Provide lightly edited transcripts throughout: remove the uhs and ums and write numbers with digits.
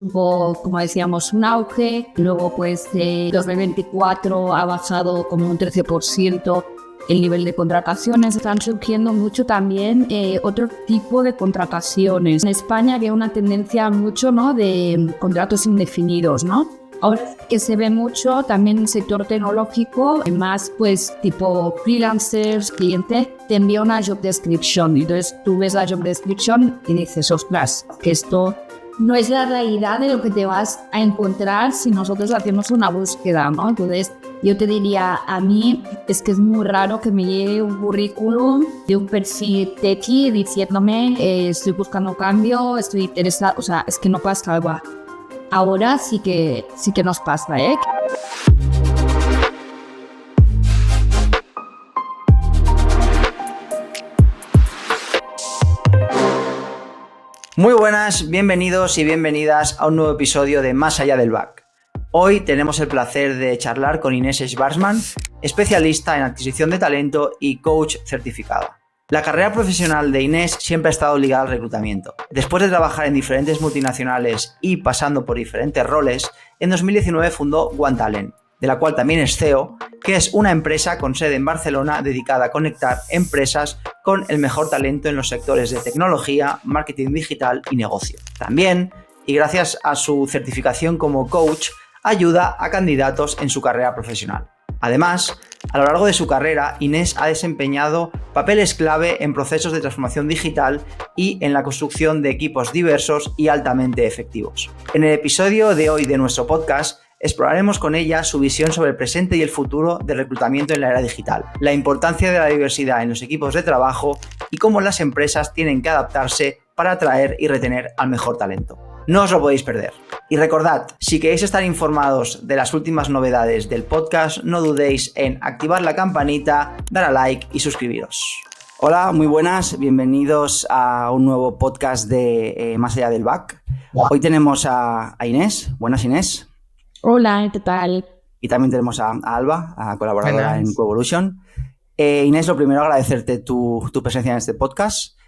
Hubo, como decíamos, un auge. Luego, pues, 2024 ha bajado como un 13% el nivel de contrataciones. Están surgiendo mucho también otro tipo de contrataciones. En España había una tendencia mucho, ¿no?, de contratos indefinidos, ¿no? Ahora que se ve mucho también en el sector tecnológico, más pues tipo freelancers, cliente, te envía una job description. Entonces tú ves la job description y dices, ostras, que esto no es la realidad de lo que te vas a encontrar si nosotros hacemos una búsqueda, ¿no? Entonces yo te diría, a mí es que es muy raro que me llegue un currículum de un perfil techie diciéndome estoy buscando cambio, estoy interesado, o sea, es que no pasa algo. Ahora sí que nos pasa, ¿eh? Muy buenas, bienvenidos y bienvenidas a un nuevo episodio de Más allá del back. Hoy tenemos el placer de charlar con Inés Schwarzman, especialista en adquisición de talento y coach certificada. La carrera profesional de Inés siempre ha estado ligada al reclutamiento. Después de trabajar en diferentes multinacionales y pasando por diferentes roles, en 2019 fundó OneTalent, de la cual también es CEO, que es una empresa con sede en Barcelona dedicada a conectar empresas con el mejor talento en los sectores de tecnología, marketing digital y negocio. También, y gracias a su certificación como coach, ayuda a candidatos en su carrera profesional. Además, a lo largo de su carrera, Inés ha desempeñado papeles clave en procesos de transformación digital y en la construcción de equipos diversos y altamente efectivos. En el episodio de hoy de nuestro podcast, exploraremos con ella su visión sobre el presente y el futuro del reclutamiento en la era digital, la importancia de la diversidad en los equipos de trabajo y cómo las empresas tienen que adaptarse para atraer y retener al mejor talento. No os lo podéis perder. Y recordad, si queréis estar informados de las últimas novedades del podcast, no dudéis en activar la campanita, dar a like y suscribiros. Hola, muy buenas, bienvenidos a un nuevo podcast de Más allá del back. Hoy tenemos a Inés. Buenas, Inés. Hola, ¿qué tal? Y también tenemos a Alba, a colaboradora en Coevolution. Inés, lo primero, agradecerte tu presencia en este podcast.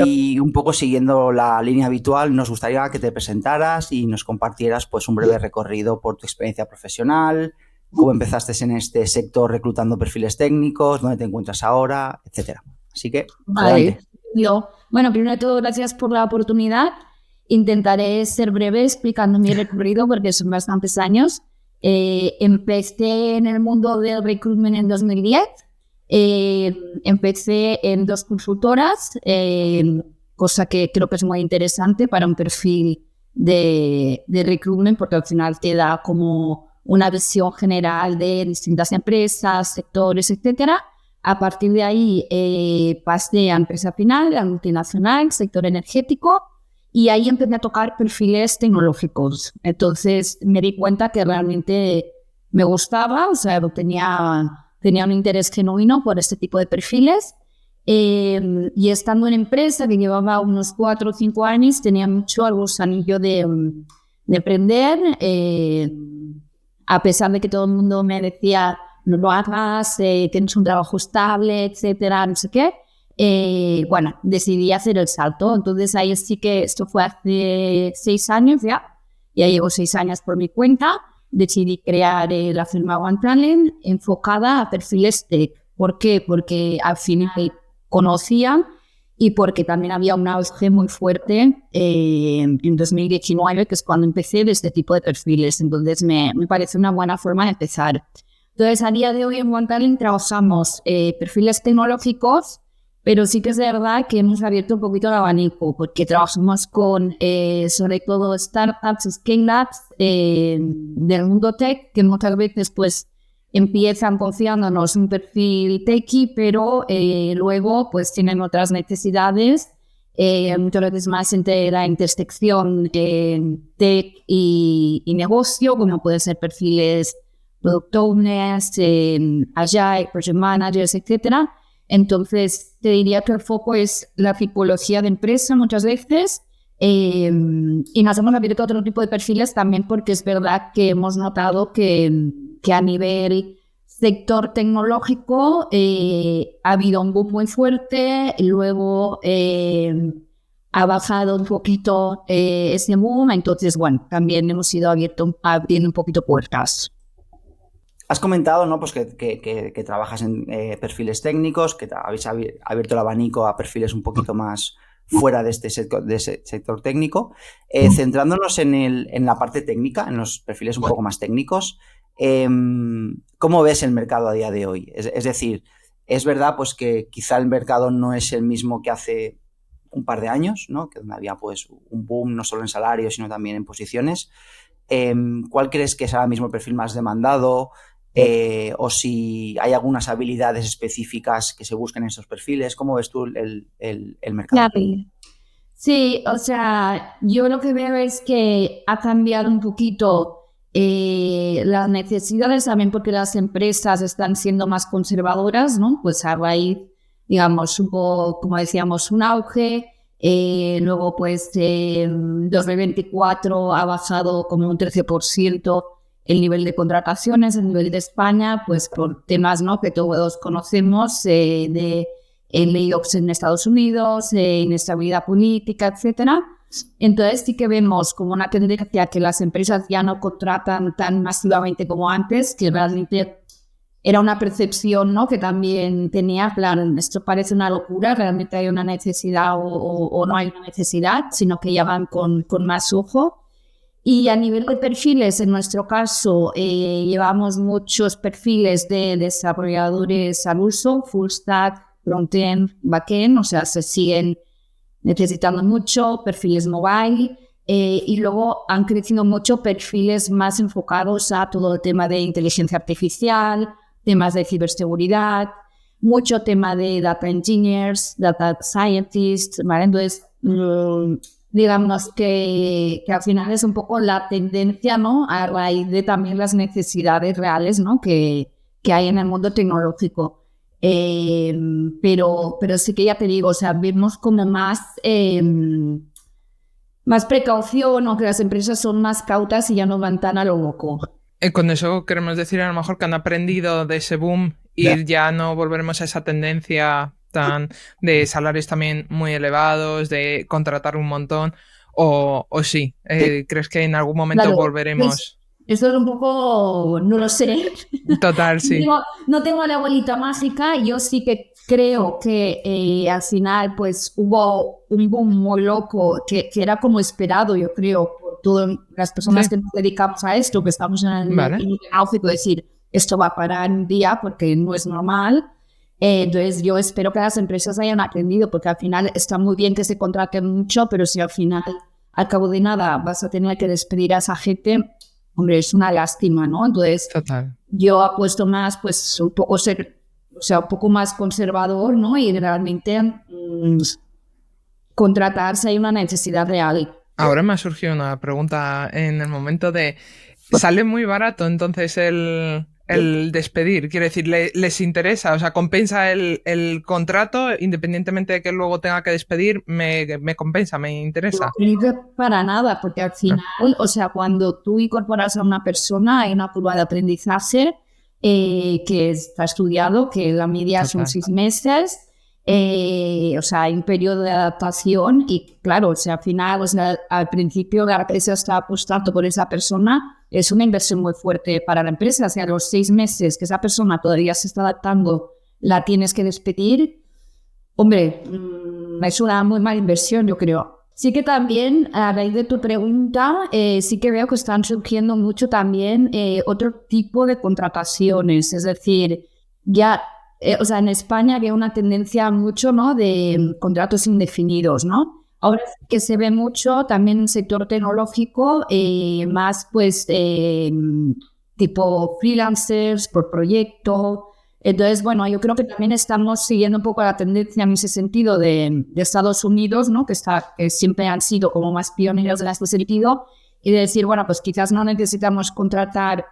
Y un poco siguiendo la línea habitual, nos gustaría que te presentaras y nos compartieras pues un breve recorrido por tu experiencia profesional, cómo empezaste en este sector reclutando perfiles técnicos, dónde te encuentras ahora, etcétera. Así que, vale. Bueno, primero de todo, gracias por la oportunidad. Intentaré ser breve explicando mi recorrido porque son bastantes años. Empecé en el mundo del recruitment en 2010. Empecé en 2 consultoras, cosa que creo que es muy interesante para un perfil de recruitment porque al final te da como una visión general de distintas empresas, sectores, etcétera. A partir de ahí pasé a empresa final, a multinacional, sector energético, y ahí empecé a tocar perfiles tecnológicos. Entonces me di cuenta que realmente me gustaba, o sea, tenía un interés genuino por este tipo de perfiles. Y estando en empresa que llevaba unos 4 o 5 años, tenía mucho el gusanillo de aprender. A pesar de que todo el mundo me decía, no lo hagas, tienes un trabajo estable, etcétera, no sé qué. Bueno, decidí hacer el salto. Entonces ahí sí que esto fue hace 6 años ya llevo 6 años por mi cuenta. Decidí crear la firma OneTalent enfocada a perfiles tech. ¿Por qué? Porque al final conocían y porque también había un auge muy fuerte en 2019, que es cuando empecé de este tipo de perfiles. Entonces me parece una buena forma de empezar. Entonces a día de hoy en OneTalent trabajamos perfiles tecnológicos, pero sí que es verdad que hemos abierto un poquito el abanico porque trabajamos con, sobre todo, startups, scale-ups del mundo tech que muchas veces pues empiezan confiándonos un perfil techie, pero luego pues tienen otras necesidades, muchas veces más entre la intersección tech y negocio, como pueden ser perfiles product owners, agile, project managers, etcétera. Entonces, te diría que el foco es la tipología de empresa muchas veces y nos hemos abierto a otro tipo de perfiles también porque es verdad que hemos notado que a nivel sector tecnológico ha habido un boom muy fuerte y luego ha bajado un poquito ese boom, entonces, bueno, también hemos ido abriendo un poquito puertas. Has comentado, ¿no? Pues que trabajas en perfiles técnicos, que habéis abierto el abanico a perfiles un poquito más fuera de este sector técnico. Centrándonos en la parte técnica, en los perfiles un poco más técnicos, ¿cómo ves el mercado a día de hoy? Es decir, es verdad pues que quizá el mercado no es el mismo que hace un par de años, ¿no? Que donde había pues un boom no solo en salarios, sino también en posiciones. ¿Cuál crees que es ahora mismo el perfil más demandado? O si hay algunas habilidades específicas que se busquen en esos perfiles. ¿Cómo ves tú el mercado? Sí, o sea, yo lo que veo es que ha cambiado un poquito las necesidades también porque las empresas están siendo más conservadoras, ¿no? Pues a raíz, digamos, hubo, como decíamos, un auge. Luego, pues, en 2024 ha bajado como un 13% el nivel de contrataciones a nivel de España, pues por temas, ¿no?, que todos conocemos, de layoffs en Estados Unidos, inestabilidad política, etcétera. Entonces sí que vemos como una tendencia que las empresas ya no contratan tan masivamente como antes, que realmente era una percepción, ¿no?, que también tenía, plan, esto parece una locura, realmente hay una necesidad o no hay una necesidad, sino que ya van con más ojo. Y a nivel de perfiles, en nuestro caso, llevamos muchos perfiles de desarrolladores al uso, full stack, front-end, back-end, o sea, se siguen necesitando mucho, perfiles mobile, y luego han crecido mucho perfiles más enfocados a todo el tema de inteligencia artificial, temas de ciberseguridad, mucho tema de data engineers, data scientists, ¿vale? Entonces, digamos que al final es un poco la tendencia, ¿no?, a raíz de también las necesidades reales, ¿no?, que hay en el mundo tecnológico. Pero sí que ya te digo, o sea, vemos como más precaución, o que las empresas son más cautas y ya no van tan a lo loco. Con eso queremos decir a lo mejor que han aprendido de ese boom y ya no volveremos a esa tendencia tan de salarios también muy elevados, de contratar un montón, o sí, ¿crees que en algún momento volveremos? Eso es un poco, no lo sé. Total, sí. No tengo la bolita mágica. Yo sí que creo que al final pues hubo un boom muy loco que era como esperado, yo creo, por todas las personas que nos dedicamos a esto, que estamos en el auge, de decir, esto va a parar un día porque no es normal. Entonces yo espero que las empresas hayan aprendido, porque al final está muy bien que se contraten mucho, pero si al final, al cabo de nada, vas a tener que despedir a esa gente, hombre, es una lástima, ¿no? Entonces yo apuesto más, pues un poco un poco más conservador, ¿no? Y realmente contratar si hay una necesidad real. Ahora me ha surgido una pregunta en el momento de, ¿sale muy barato entonces el despedir? Quiero decir, ¿les interesa? O sea, ¿compensa el contrato independientemente de que luego tenga que despedir? ¿Me compensa? ¿Me interesa? No, para nada, porque al final, o sea, cuando tú incorporas a una persona, hay una curva de aprendizaje que está estudiado, que la media son 6 meses. O sea, hay un periodo de adaptación y claro, o sea, al final, o sea, al principio la empresa está apostando por esa persona, es una inversión muy fuerte para la empresa. O sea, los 6 meses que esa persona todavía se está adaptando, la tienes que despedir. Hombre, es una muy mala inversión, yo creo. Sí que también, a raíz de tu pregunta, sí que veo que están surgiendo mucho también otro tipo de contrataciones. Es decir, ya, o sea, en España había una tendencia mucho, ¿no?, de contratos indefinidos, ¿no? Ahora sí que se ve mucho también en el sector tecnológico, más pues tipo freelancers por proyecto. Entonces, bueno, yo creo que también estamos siguiendo un poco la tendencia en ese sentido de Estados Unidos, ¿no?, que siempre han sido como más pioneros en este sentido, y de decir, bueno, pues quizás no necesitamos contratar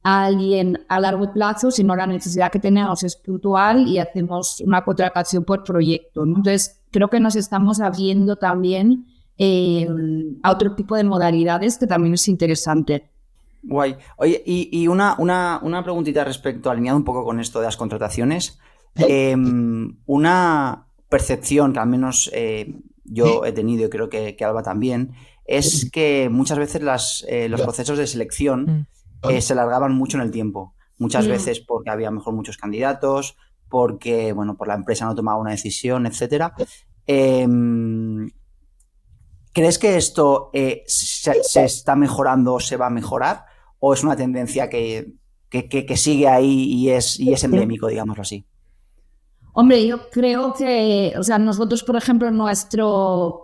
a alguien a largo plazo, sino la necesidad que tenemos es puntual y hacemos una contratación por proyecto, ¿no? Entonces, creo que nos estamos abriendo también a otro tipo de modalidades que también es interesante. Guay. Oye, y una preguntita respecto, alineado un poco con esto de las contrataciones. Una percepción que al menos yo he tenido y creo que Alba también, es que muchas veces los procesos de selección se alargaban mucho en el tiempo. Muchas veces porque había mejor muchos candidatos, porque, bueno, por la empresa no tomaba una decisión, etcétera. ¿Crees que esto se está mejorando o se va a mejorar? ¿O es una tendencia que sigue ahí y es endémico, digámoslo así? Hombre, yo creo que, o sea, nosotros, por ejemplo, nuestro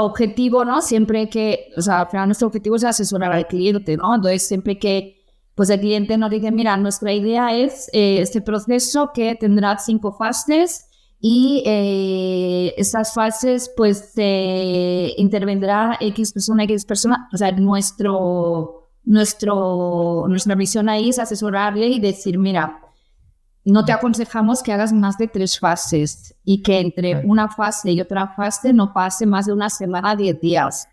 objetivo, ¿no? Siempre que, o sea, al final nuestro objetivo es asesorar al cliente, ¿no? Entonces, siempre que pues el cliente nos dice, mira, nuestra idea es este proceso que tendrá 5 fases y estas fases pues intervendrá X persona, o sea, nuestra misión ahí es asesorarle y decir, mira, no te aconsejamos que hagas más de 3 fases y que entre una fase y otra fase no pase más de una semana, 10 días.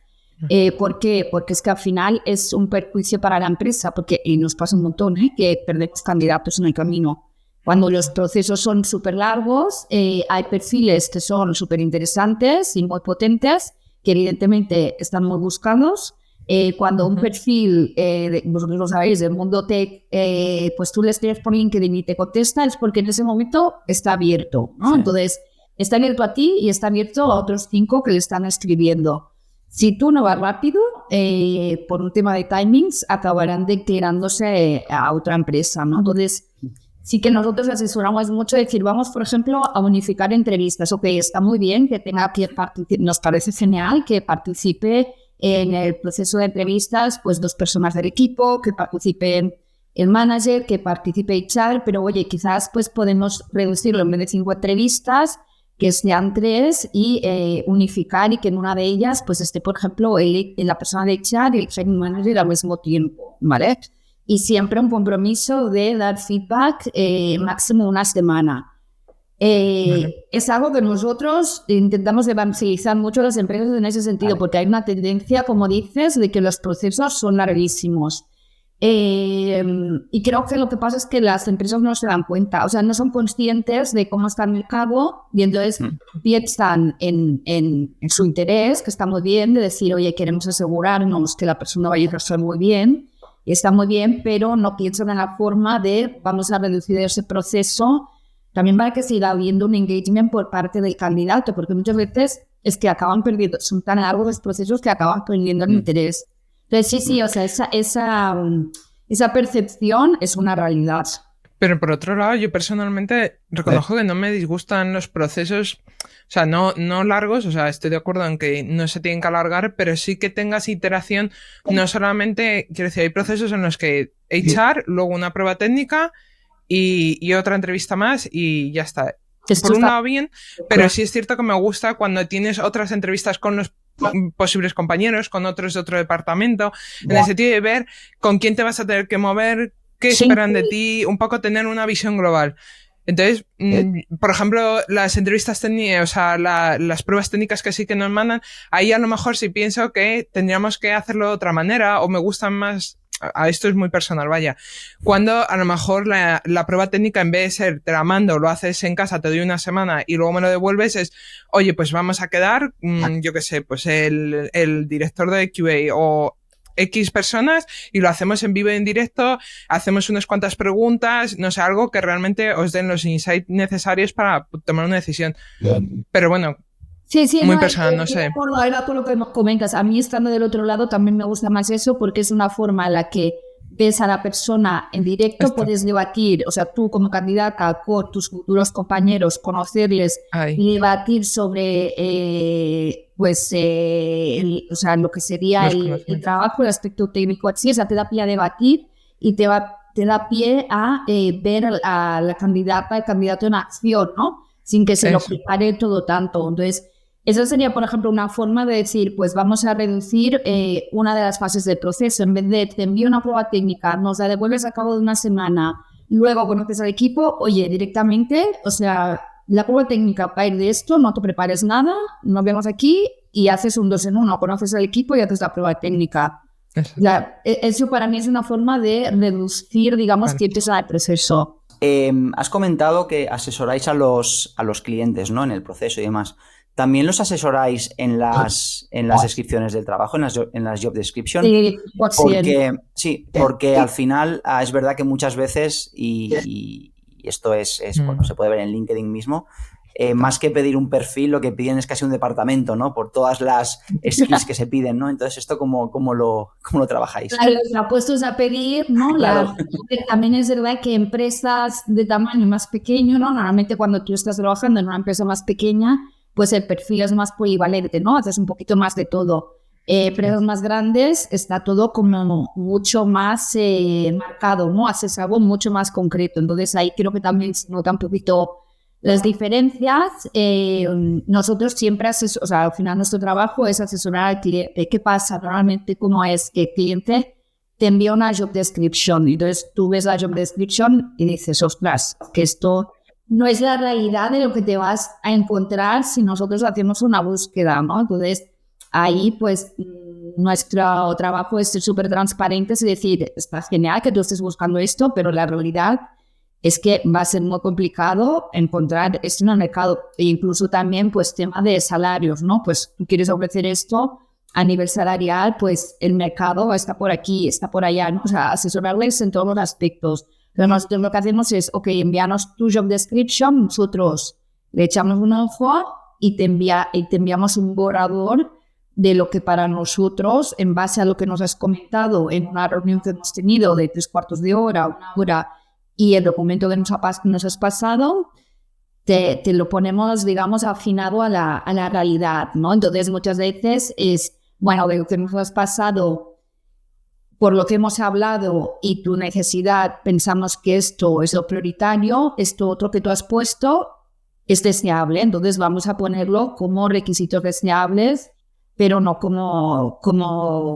¿Por qué? Porque es que al final es un perjuicio para la empresa, porque y nos pasa un montón, que perdemos candidatos en el camino. Cuando los procesos son súper largos, hay perfiles que son súper interesantes y muy potentes, que evidentemente están muy buscados. Cuando un perfil, vosotros lo sabéis, del mundo tech, pues tú le escribes por LinkedIn y te contesta, es porque en ese momento está abierto, ¿no? Sí. Entonces, está abierto a ti y está abierto a otros 5 que le están escribiendo. Si tú no vas rápido, por un tema de timings, acabarán declarándose a otra empresa, ¿no? Entonces, sí que nosotros asesoramos mucho, decir, vamos, por ejemplo, a unificar entrevistas. Ok, está muy bien que tenga que participar, nos parece genial que participe en el proceso de entrevistas, pues 2 personas del equipo, que participen el manager, que participe HR, pero oye, quizás pues podemos reducirlo en vez de 5 entrevistas, que sean 3 y unificar y que en una de ellas pues esté, por ejemplo, la persona de HR y el training manager al mismo tiempo, ¿vale? Y siempre un compromiso de dar feedback máximo una semana. Es algo que nosotros intentamos evangelizar mucho a las empresas en ese sentido, porque hay una tendencia, como dices, de que los procesos son larguísimos. Y creo que lo que pasa es que las empresas no se dan cuenta, o sea, no son conscientes de cómo está el mercado y entonces piensan en su interés, que está muy bien, de decir, oye, queremos asegurarnos que la persona vaya a estar muy bien, y está muy bien, pero no piensan en la forma de vamos a reducir ese proceso también para que siga habiendo un engagement por parte del candidato, porque muchas veces es que acaban perdiendo, son tan largos los procesos que acaban perdiendo el interés. Entonces, sí, o sea, esa percepción es una realidad. Pero por otro lado, yo personalmente reconozco que no me disgustan los procesos, o sea, no largos, o sea, estoy de acuerdo en que no se tienen que alargar, pero sí que tengas iteración, no solamente, quiero decir, hay procesos en los que HR, luego una prueba técnica y otra entrevista más y ya está. Por un lado bien, pero sí es cierto que me gusta cuando tienes otras entrevistas con los posibles compañeros, con otros de otro departamento, en el sentido de ver con quién te vas a tener que mover, qué esperan de ti, un poco tener una visión global. Entonces, por ejemplo, las entrevistas técnicas, o sea, las pruebas técnicas que sí que nos mandan, ahí a lo mejor sí pienso que tendríamos que hacerlo de otra manera o me gustan más. A esto es muy personal, vaya. Cuando a lo mejor la prueba técnica, en vez de ser te la mando, lo haces en casa, te doy una semana y luego me lo devuelves, es, oye, pues vamos a quedar, yo qué sé, pues el director de QA o X personas y lo hacemos en vivo y en directo, hacemos unas cuantas preguntas, no sé, algo que realmente os den los insights necesarios para tomar una decisión. Pero bueno, sí, muy personal, no sé. Era por lo que comentas. A mí, estando del otro lado, también me gusta más eso porque es una forma en la que ves a la persona en directo, puedes debatir, o sea, tú como candidata con tus futuros compañeros, conocerles y debatir sobre o sea, lo que sería el trabajo, el aspecto técnico, así, o sea, te da pie a debatir y te da pie a ver a la candidata, el candidato en acción, ¿no? Sin que se lo prepare todo tanto. Entonces, esa sería, por ejemplo, una forma de decir, pues vamos a reducir una de las fases del proceso. En vez de te envío una prueba técnica, nos la devuelves a cabo de una semana, luego conoces al equipo, oye, directamente, o sea, la prueba técnica va a ir de esto, no te prepares nada, nos vemos aquí y haces un 2 en 1, conoces al equipo y haces la prueba técnica. Eso para mí es una forma de reducir, digamos, tiempos al proceso. Has comentado que asesoráis a los clientes, ¿no? En el proceso y demás. ¿también los asesoráis en las descripciones del trabajo, en las job description? Sí, porque al final es verdad que muchas veces, y esto bueno, se puede ver en LinkedIn mismo, más que pedir un perfil, lo que piden es casi un departamento, ¿no? Por todas las skills que se piden, ¿no? Entonces, ¿esto cómo lo trabajáis? Claro, los puestos a pedir, ¿no? Claro. También es verdad que empresas de tamaño más pequeño, ¿no? Normalmente cuando tú estás trabajando en una empresa más pequeña, pues el perfil es más polivalente, ¿no? Haces un poquito más de todo. Empresas más grandes está todo como mucho más marcado, ¿no? Haces algo mucho más concreto. Entonces ahí creo que también se nota un poquito las diferencias. Nosotros siempre o sea, al final nuestro trabajo es asesorar al cliente. ¿Qué pasa? Normalmente, como es que el cliente te envía una job description y entonces tú ves la job description y dices, ostras, que esto no es la realidad de lo que te vas a encontrar si nosotros hacemos una búsqueda, ¿no? Entonces, ahí pues nuestro trabajo es ser súper transparentes y decir, está genial que tú estés buscando esto, pero la realidad es que va a ser muy complicado encontrar esto en el mercado. E incluso también, pues, tema de salarios, ¿no? Pues tú quieres ofrecer esto a nivel salarial, pues el mercado está por aquí, está por allá, ¿no? O sea, asesorarles en todos los aspectos. Pero nosotros lo que hacemos es, ok, envíanos tu job description, nosotros le echamos un ojo y te enviamos un borrador de lo que para nosotros, en base a lo que nos has comentado en una reunión que hemos tenido de 3/4 de hora, 1 hora, y el documento que nos has pasado, te lo ponemos, digamos, afinado a la realidad, ¿no? Entonces, muchas veces es, bueno, de lo que nos has pasado, por lo que hemos hablado y tu necesidad, pensamos que esto es lo prioritario, esto otro que tú has puesto es deseable, entonces vamos a ponerlo como requisitos deseables, pero no como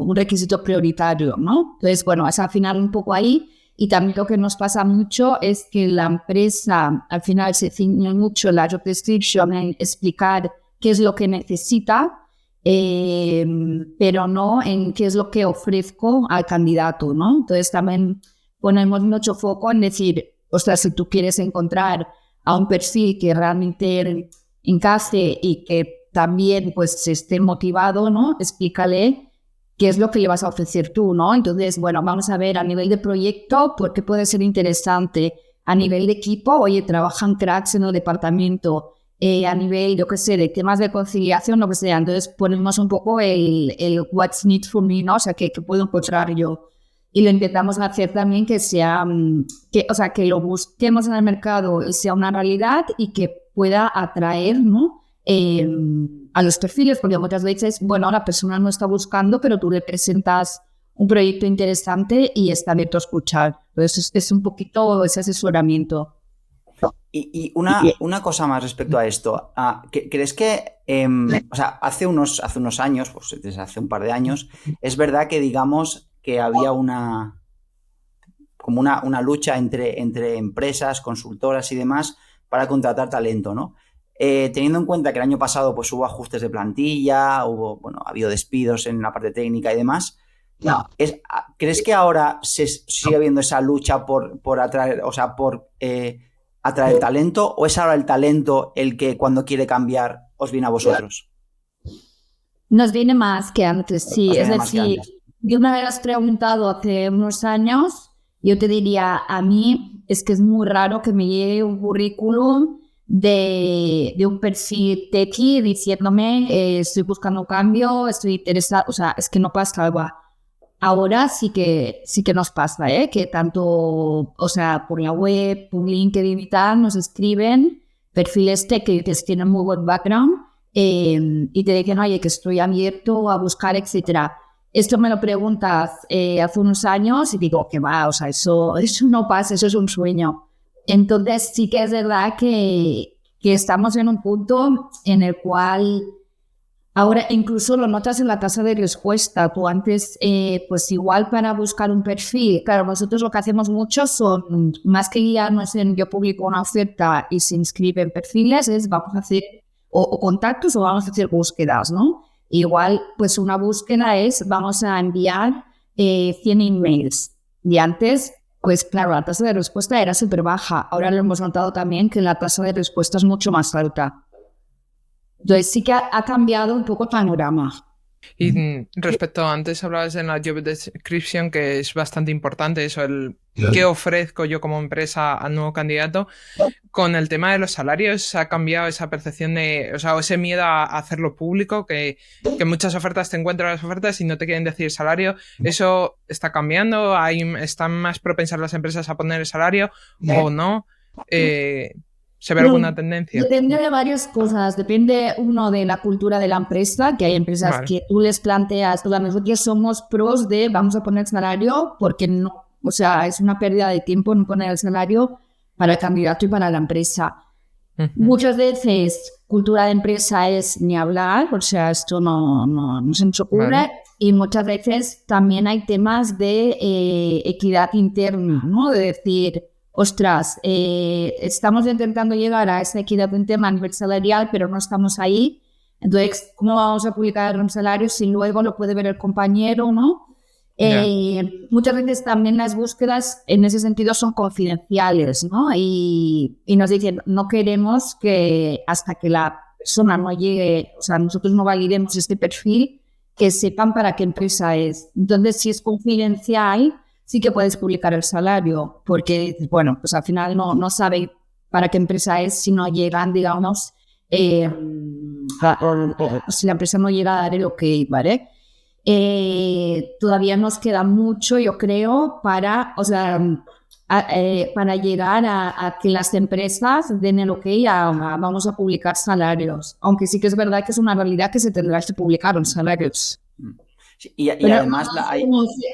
un requisito prioritario, ¿no? Entonces, bueno, es afinar un poco ahí. Y también lo que nos pasa mucho es que la empresa al final se ciñe mucho en la job description en explicar qué es lo que necesita, pero no en qué es lo que ofrezco al candidato, ¿no? Entonces también ponemos mucho foco en decir, o sea, si tú quieres encontrar a un perfil que realmente encaje y que también pues esté motivado, ¿no? Explícale qué es lo que le vas a ofrecer tú, ¿no? Entonces, bueno, vamos a ver a nivel de proyecto, porque puede ser interesante. A nivel de equipo, oye, trabajan cracks en el departamento. A nivel, yo qué sé, de temas de conciliación, lo que sea. Entonces, ponemos un poco el what's need for me, ¿no? O sea, que puedo encontrar yo. Y lo intentamos hacer también que sea, que lo busquemos en el mercado y sea una realidad y que pueda atraer, ¿no? A los perfiles, porque muchas veces, bueno, la persona no está buscando, pero tú le presentas un proyecto interesante y está abierto a escuchar. Entonces es un poquito ese asesoramiento. Y una cosa más respecto a esto. ¿Crees que, o sea, hace unos años, pues desde hace un par de años, es verdad que digamos que había una lucha entre empresas, consultoras y demás para contratar talento, ¿no? Teniendo en cuenta que el año pasado pues hubo ajustes de plantilla, ha habido despidos en la parte técnica y demás. No. ¿Crees que ahora sigue habiendo esa lucha por atraer, o sea, por atraer talento, o es ahora el talento el que cuando quiere cambiar os viene a vosotros? Nos viene más que antes, sí. Es decir, yo me habías preguntado hace unos años, yo te diría, a mí es que es muy raro que me llegue un currículum de un perfil techie diciéndome estoy buscando un cambio, estoy interesado, o sea, es que no pasa algo. Ahora sí que nos pasa, que tanto, o sea, por la web, por LinkedIn y tal, nos escriben perfiles techie que tienen muy buen background y te dicen, oye, que estoy abierto a buscar, etcétera. Esto me lo preguntas hace unos años y digo, que va, o sea, eso no pasa, eso es un sueño. Entonces sí que es verdad que estamos en un punto en el cual ahora incluso lo notas en la tasa de respuesta. Tú antes, pues igual para buscar un perfil, claro, nosotros lo que hacemos mucho son, más que guiarnos en yo publico una oferta y se inscriben perfiles, es vamos a hacer o contactos o vamos a hacer búsquedas, ¿no? Igual, pues una búsqueda es, vamos a enviar 100 emails. Y antes, pues claro, la tasa de respuesta era súper baja. Ahora lo hemos notado también que la tasa de respuesta es mucho más alta. Entonces sí que ha cambiado un poco el panorama. Y respecto, antes hablabas de la job description, que es bastante importante eso, el qué ofrezco yo como empresa al nuevo candidato. Con el tema de los salarios ha cambiado esa percepción de, o sea, o ese miedo a hacerlo público, que muchas ofertas te encuentran las ofertas y no te quieren decir salario. ¿Eso está cambiando? ¿Están más propensas las empresas a poner el salario o no? ¿Se ve alguna tendencia? Depende de varias cosas. Depende, uno, de la cultura de la empresa, que hay empresas que tú les planteas, nosotros somos pros de vamos a poner salario porque no, o sea, es una pérdida de tiempo no poner el salario para el candidato y para la empresa. Muchas veces cultura de empresa es ni hablar, o sea, esto no se nos ocurre. Y muchas veces también hay temas de equidad interna, ¿no? De decir, ostras, estamos intentando llegar a esa equidad interna a nivel salarial, pero no estamos ahí. Entonces, ¿cómo vamos a publicar un salario si luego lo puede ver el compañero, no? Muchas veces también las búsquedas en ese sentido son confidenciales, ¿no? Y nos dicen, no queremos que hasta que la persona no llegue, o sea, nosotros no validemos este perfil, que sepan para qué empresa es. Entonces, si es confidencial, sí que puedes publicar el salario, porque, bueno, pues al final no sabe para qué empresa es si no llegan, digamos, si la empresa no llega a dar el ok, ¿vale? Todavía nos queda mucho, yo creo, para llegar a que las empresas den el ok vamos a publicar salarios, aunque sí que es verdad que es una realidad que se tendrá que publicar los salarios. Sí, y además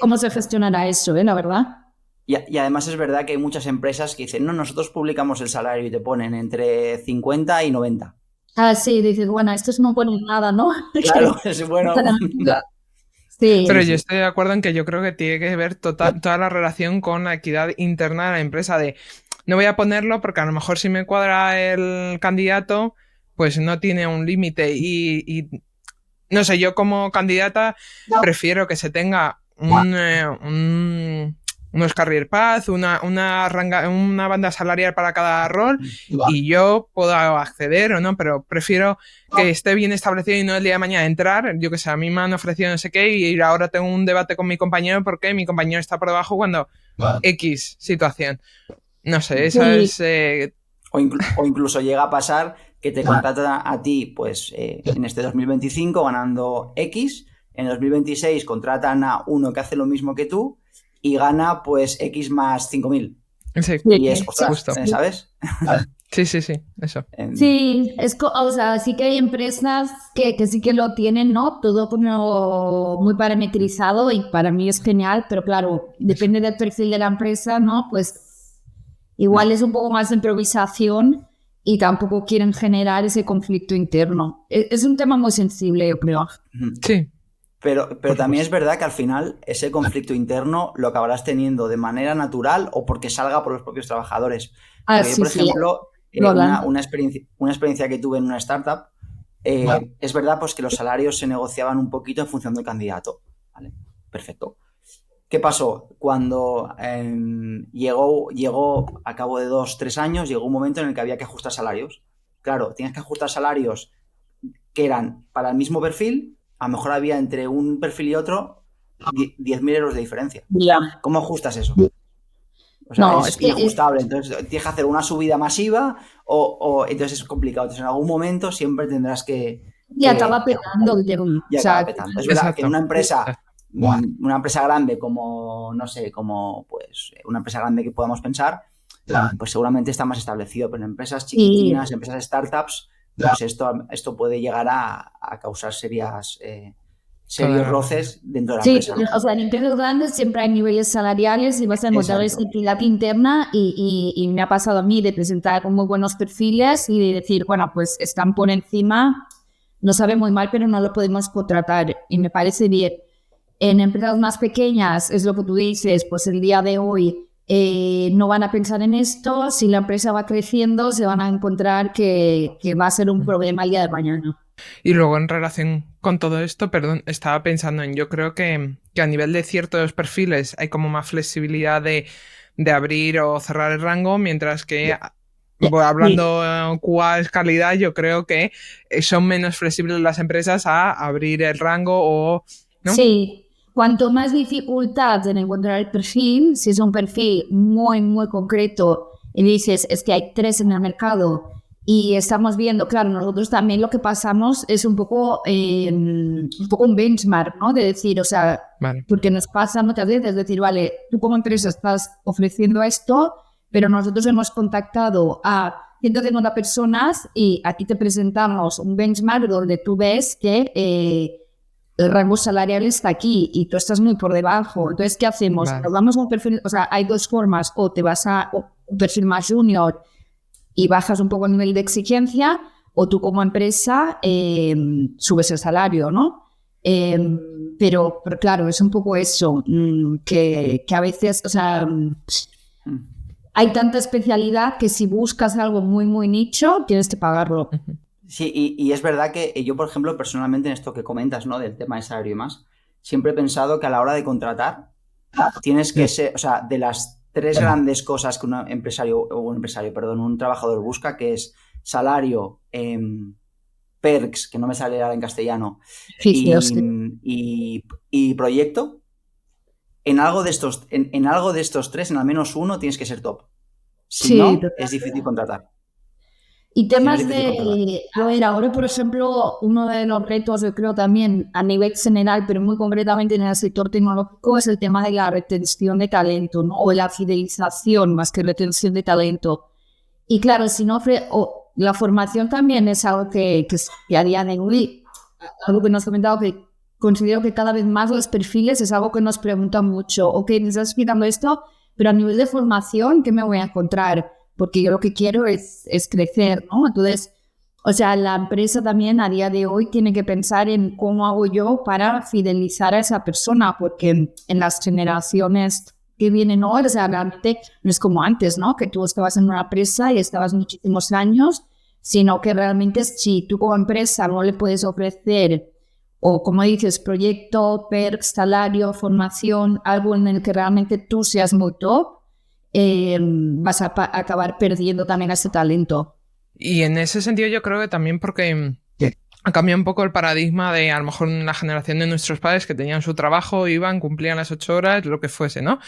¿Cómo se gestionará eso, la verdad? Y además es verdad que hay muchas empresas que dicen, no, nosotros publicamos el salario y te ponen entre 50 y 90. Ah, sí, dices, bueno, estos no ponen nada, ¿no? Claro, es bueno. Sí. Pero yo estoy de acuerdo en que yo creo que tiene que ver toda la relación con la equidad interna de la empresa, de no voy a ponerlo porque a lo mejor si me cuadra el candidato, pues no tiene un límite y no sé, yo como candidata prefiero que se tenga unos career path, una banda salarial para cada rol y yo puedo acceder o no, pero prefiero que esté bien establecido y no el día de mañana entrar, yo que sé, a mí me han ofrecido no sé qué y ahora tengo un debate con mi compañero porque mi compañero está por debajo cuando X situación. No sé, eso es... O incluso llega a pasar que te contratan a ti, pues en este 2025 ganando X, en 2026 contratan a uno que hace lo mismo que tú y gana pues X más 5.000. Sí, y es, ostras, ¿sabes? Sí, eso. Sí, o sea, sí que hay empresas que sí que lo tienen, ¿no? Todo como muy parametrizado y para mí es genial, pero claro, depende del perfil de la empresa, ¿no? Pues igual es un poco más de improvisación y tampoco quieren generar ese conflicto interno. Es un tema muy sensible, yo creo. Sí. Pero también es verdad que al final ese conflicto interno lo acabarás teniendo de manera natural o porque salga por los propios trabajadores. Porque yo, por ejemplo, una experiencia que tuve en una startup, es verdad pues que los salarios se negociaban un poquito en función del candidato. ¿Vale? Perfecto. ¿Qué pasó? Cuando llegó a cabo de 2-3 años, llegó un momento en el que había que ajustar salarios. Claro, tienes que ajustar salarios que eran para el mismo perfil. A lo mejor había entre un perfil y otro 10.000 euros de diferencia. Yeah. ¿Cómo ajustas eso? O sea, es inajustable. Entonces tienes que hacer una subida masiva o entonces es complicado. Entonces en algún momento siempre tendrás que... Y acaba petando. Acaba petando. Es verdad que en una empresa grande como, no sé, como pues una empresa grande que podamos pensar, pues seguramente está más establecido. Pero en empresas chiquitinas, empresas startups... pues esto puede llegar a causar serios roces dentro de la empresa. Sí, o sea, en empresas grandes siempre hay niveles salariales y vas a encontrar esa equidad interna y me ha pasado a mí de presentar con muy buenos perfiles y de decir, bueno, pues están por encima, no sabe muy mal, pero no lo podemos contratar y me parece bien. En empresas más pequeñas, es lo que tú dices, pues el día de hoy no van a pensar en esto, si la empresa va creciendo se van a encontrar que va a ser un problema el día de mañana. Y luego en relación con todo esto, perdón, estaba pensando yo creo que a nivel de ciertos perfiles hay como más flexibilidad de abrir o cerrar el rango, mientras que hablando cuál es calidad, yo creo que son menos flexibles las empresas a abrir el rango o... ¿no? Sí, cuanto más dificultad en encontrar el perfil, si es un perfil muy, muy concreto y dices, es que hay 3 en el mercado y estamos viendo, claro, nosotros también lo que pasamos es un poco un benchmark, ¿no? De decir, o sea, vale. Porque nos pasa muchas veces, decir, vale, tú como empresa estás ofreciendo esto, pero nosotros hemos contactado a 150 personas y aquí te presentamos un benchmark donde tú ves que el rango salarial está aquí y tú estás muy por debajo. Entonces, ¿qué hacemos? Vale. Nos vamos a un perfil, o sea, hay 2 formas, o te vas a un perfil más junior y bajas un poco el nivel de exigencia, o tú como empresa subes el salario, ¿no? Pero claro, es un poco eso, que a veces, o sea, hay tanta especialidad que si buscas algo muy, muy nicho, tienes que pagarlo. Sí, y es verdad que yo, por ejemplo, personalmente en esto que comentas, ¿no? Del tema de salario y más, siempre he pensado que a la hora de contratar tienes que ser, o sea, de las 3 grandes cosas que un trabajador busca, que es salario, perks, que no me sale ahora en castellano, y proyecto, en algo de estos 3, en al menos uno, tienes que ser top. Si no, es difícil contratar. Y temas a ver, ahora por ejemplo, uno de los retos, yo creo también a nivel general, pero muy concretamente en el sector tecnológico, es el tema de la retención de talento, ¿no? O la fidelización más que retención de talento. Y claro, si no la formación también es algo que a día de hoy, algo que nos has comentado, que considero que cada vez más los perfiles es algo que nos preguntan mucho. Ok, me estás explicando esto, pero a nivel de formación, ¿qué me voy a encontrar? Porque yo lo que quiero es crecer, ¿no? Entonces, o sea, la empresa también a día de hoy tiene que pensar en cómo hago yo para fidelizar a esa persona, porque en las generaciones que vienen hoy, o sea, realmente no es como antes, ¿no? Que tú estabas en una empresa y estabas muchísimos años, sino que realmente si tú como empresa no le puedes ofrecer, o como dices, proyecto, perks, salario, formación, algo en el que realmente tú seas muy top, vas a acabar perdiendo también ese talento. Y en ese sentido yo creo que también porque ha cambiado un poco el paradigma de a lo mejor la generación de nuestros padres que tenían su trabajo, iban, cumplían las 8 horas, lo que fuese, ¿no?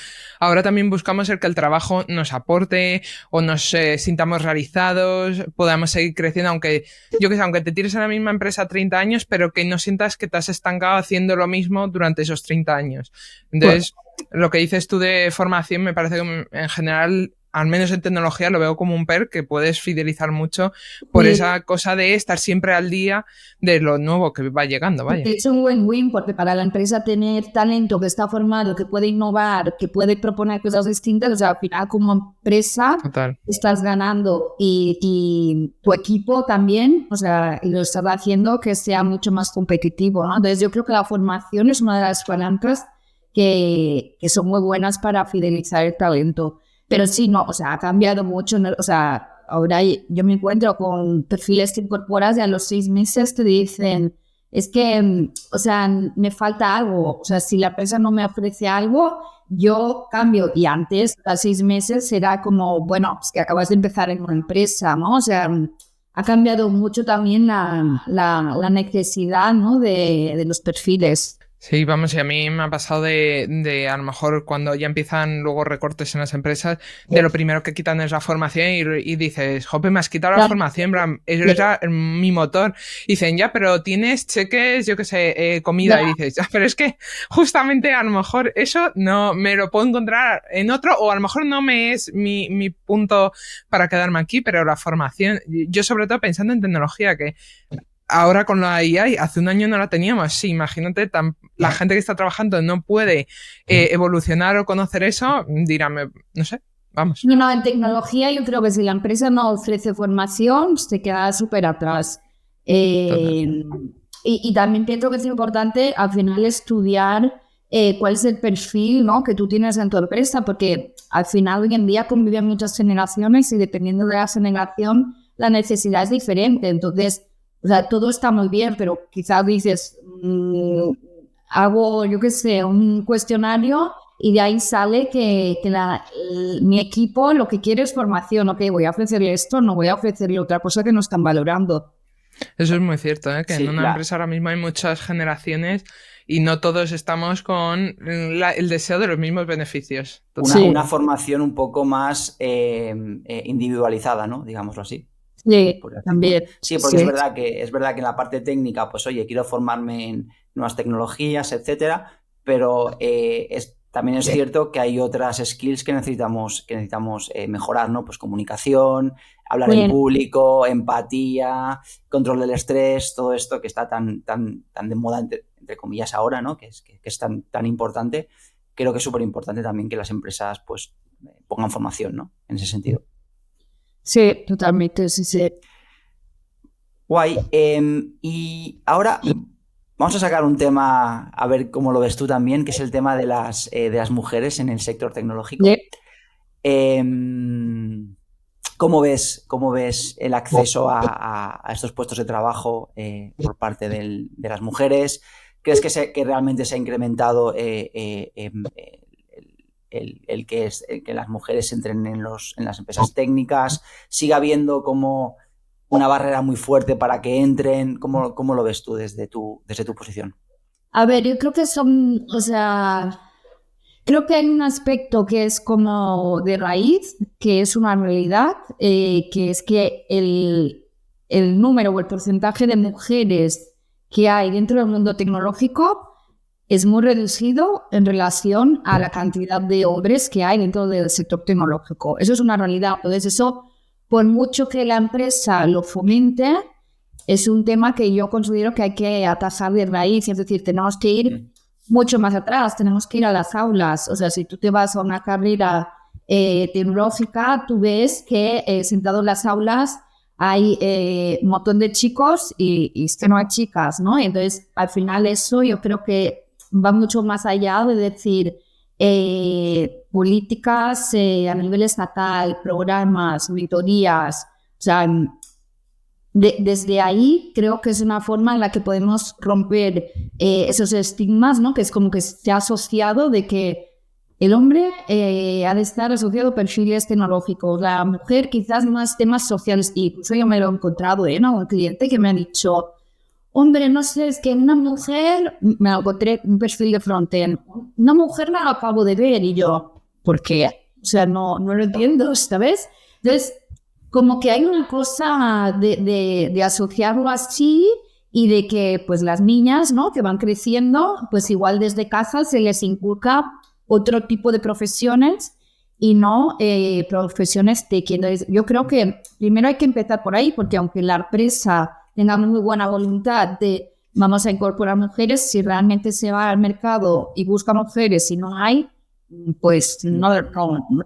Ahora también buscamos el que el trabajo nos aporte o nos sintamos realizados, podamos seguir creciendo, aunque yo que sé, aunque te tires en la misma empresa 30 años, pero que no sientas que te has estancado haciendo lo mismo durante esos 30 años. Entonces, lo que dices tú de formación me parece que en general, al menos en tecnología, lo veo como un perk que puedes fidelizar mucho por esa cosa de estar siempre al día de lo nuevo que va llegando, vaya. Es un win-win porque para la empresa tener talento que está formado, que puede innovar, que puede proponer cosas distintas, o sea, al final como empresa estás ganando y tu equipo también, o sea, lo estás haciendo que sea mucho más competitivo, ¿no? Entonces yo creo que la formación es una de las palancas que son muy buenas para fidelizar el talento. Pero sí, no, o sea, ha cambiado mucho, ¿no? O sea, ahora yo me encuentro con perfiles que incorporas y a los 6 meses te dicen, es que, o sea, me falta algo. O sea, si la empresa no me ofrece algo, yo cambio. Y antes, a 6 meses, era como, bueno, es que acabas de empezar en una empresa, ¿no? O sea, ha cambiado mucho también la necesidad, ¿no? de los perfiles. Sí, vamos, y a mí me ha pasado de a lo mejor cuando ya empiezan luego recortes en las empresas, de lo primero que quitan es la formación y dices, jope, me has quitado la formación, era mi motor. Y dicen, ya, pero tienes cheques, yo qué sé, comida. Y dices, ya, pero es que justamente a lo mejor eso no me lo puedo encontrar en otro, o a lo mejor no me es mi punto para quedarme aquí, pero la formación, yo sobre todo pensando en tecnología, que ahora con la IA, hace un año no la teníamos. Sí, imagínate, la gente que está trabajando no puede evolucionar o conocer eso, dirán, no sé, vamos. No, en tecnología yo creo que si la empresa no ofrece formación, se queda súper atrás. Y también pienso que es importante al final estudiar cuál es el perfil, ¿no? que tú tienes en tu empresa, porque al final hoy en día conviven muchas generaciones y dependiendo de la generación la necesidad es diferente. Entonces, o sea, todo está muy bien, pero quizás dices, hago, yo qué sé, un cuestionario y de ahí sale que mi equipo lo que quiere es formación. Ok, voy a ofrecerle esto, no voy a ofrecerle otra cosa que no están valorando. Eso es muy cierto, que Sí, en una empresa ahora mismo hay muchas generaciones y no todos estamos con el deseo de los mismos beneficios. Una formación un poco más individualizada, ¿no? Digámoslo así. Sí, también. Sí, porque es verdad que en la parte técnica, pues oye, quiero formarme en nuevas tecnologías, etcétera, pero también es cierto que hay otras skills que necesitamos mejorar, ¿no? Pues comunicación, hablar en público, empatía, control del estrés, todo esto que está tan de moda, entre comillas, ahora, ¿no? Que es tan importante. Creo que es súper importante también que las empresas pues pongan formación, ¿no? En ese sentido. Sí, totalmente, sí. Guay. Y ahora vamos a sacar un tema, a ver cómo lo ves tú también, que es el tema de las mujeres en el sector tecnológico. ¿Cómo ves el acceso a estos puestos de trabajo por parte de las mujeres? ¿Crees que realmente se ha incrementado el que las mujeres entren en las empresas técnicas? ¿Sigue habiendo como una barrera muy fuerte para que entren? ¿Cómo lo ves tú desde tu posición? A ver, yo creo que creo que hay un aspecto que es como de raíz, que es una realidad, que es que el número o el porcentaje de mujeres que hay dentro del mundo tecnológico es muy reducido en relación a la cantidad de hombres que hay dentro del sector tecnológico. Eso es una realidad. Entonces, eso, por mucho que la empresa lo fomente, es un tema que yo considero que hay que atajar de raíz. Es decir, tenemos que ir mucho más atrás, tenemos que ir a las aulas. O sea, si tú te vas a una carrera tecnológica, tú ves que sentado en las aulas hay un montón de chicos y es que no hay chicas, ¿no? Entonces, al final eso yo creo que va mucho más allá de decir políticas a nivel estatal, programas, auditorías. O sea, desde ahí creo que es una forma en la que podemos romper esos estigmas, ¿no? Que es como que se ha asociado de que el hombre ha de estar asociado a perfiles tecnológicos, la mujer quizás más temas sociales. Y eso yo me lo he encontrado en un cliente que me ha dicho: hombre, no sé, es que una mujer, me encontré un perfil de frontend, una mujer no lo acabo de ver. Y yo, ¿por qué? O sea, no lo entiendo, ¿sabes? Entonces, como que hay una cosa de asociarlo así y de que pues las niñas, ¿no?, que van creciendo, pues igual desde casa se les inculca otro tipo de profesiones y no profesiones tech. Entonces, yo creo que primero hay que empezar por ahí, porque aunque la empresa tenga muy buena voluntad de vamos a incorporar mujeres, si realmente se va al mercado y busca mujeres y no hay, pues no